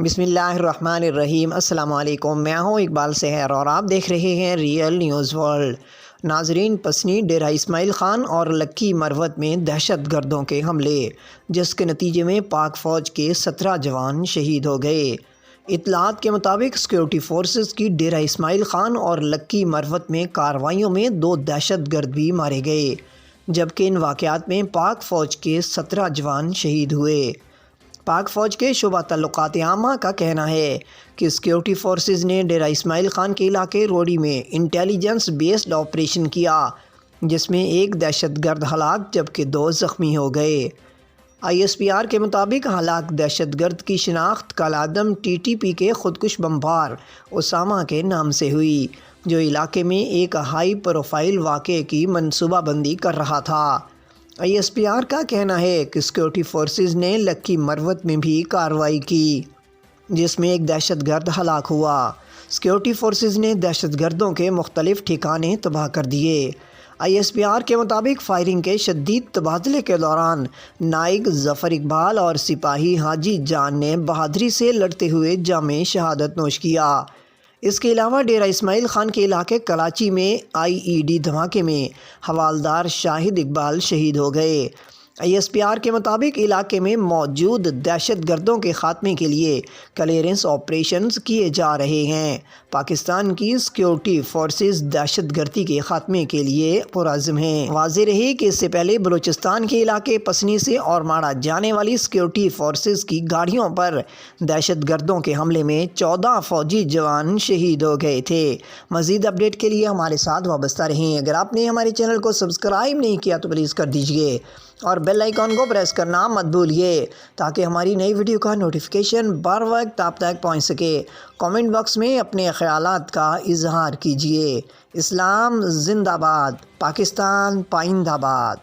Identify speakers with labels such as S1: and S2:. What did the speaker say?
S1: بسم اللہ الرحمن الرحیم۔ السلام علیکم، میں ہوں اقبال سحر اور آپ دیکھ رہے ہیں ریئل نیوز ورلڈ۔ ناظرین، پسنی ڈیرہ اسماعیل خان اور لکی مروت میں دہشت گردوں کے حملے، جس کے نتیجے میں پاک فوج کے 17 جوان شہید ہو گئے۔ اطلاعات کے مطابق سیکورٹی فورسز کی ڈیرہ اسماعیل خان اور لکی مروت میں کارروائیوں میں 2 دہشت گرد بھی مارے گئے، جبکہ ان واقعات میں پاک فوج کے 17 جوان شہید ہوئے۔ پاک فوج کے شعبہ تعلقات عامہ کا کہنا ہے کہ سیکورٹی فورسز نے ڈیرہ اسماعیل خان کے علاقے روڑی میں انٹیلیجنس بیسڈ آپریشن کیا، جس میں 1 دہشت گرد ہلاک جبکہ 2 زخمی ہو گئے۔ ISPR کے مطابق ہلاک دہشت گرد کی شناخت کالعدم TTP کے خودکش بمبار اسامہ کے نام سے ہوئی، جو علاقے میں ایک ہائی پروفائل واقعے کی منصوبہ بندی کر رہا تھا۔ ISPR کا کہنا ہے کہ سیکورٹی فورسز نے لکی مروت میں بھی کارروائی کی، جس میں 1 دہشت گرد ہلاک ہوا۔ سیکورٹی فورسز نے دہشت گردوں کے مختلف ٹھکانے تباہ کر دیے۔ ISPR کے مطابق فائرنگ کے شدید تبادلے کے دوران نائک ظفر اقبال اور سپاہی حاجی جان نے بہادری سے لڑتے ہوئے جامِ شہادت نوش کیا۔ اس کے علاوہ ڈیرہ اسماعیل خان کے علاقے کراچی میں IED دھماکے میں حوالدار شاہد اقبال شہید ہو گئے۔ ISPR کے مطابق علاقے میں موجود دہشت گردوں کے خاتمے کے لیے کلیئرنس آپریشنز کیے جا رہے ہیں۔ پاکستان کی سیکورٹی فورسز دہشت گردی کے خاتمے کے لیے پرعزم ہیں۔ واضح رہے کہ اس سے پہلے بلوچستان کے علاقے پسنی سے اور ماڑا جانے والی سیکورٹی فورسز کی گاڑیوں پر دہشت گردوں کے حملے میں 14 فوجی جوان شہید ہو گئے تھے۔ مزید اپڈیٹ کے لیے ہمارے ساتھ وابستہ رہیں۔ اگر آپ نے ہمارے چینل کو سبسکرائب نہیں کیا تو پلیز کر دیجئے اور بیل آئیکن کو پریس کرنا مت بھولیے، تاکہ ہماری نئی ویڈیو کا نوٹیفیکیشن بر وقت آپ تک پہنچ سکے۔ کامنٹ باکس میں اپنے خیالات کا اظہار کیجیے۔ اسلام زندہ باد، پاکستان پائندہ باد۔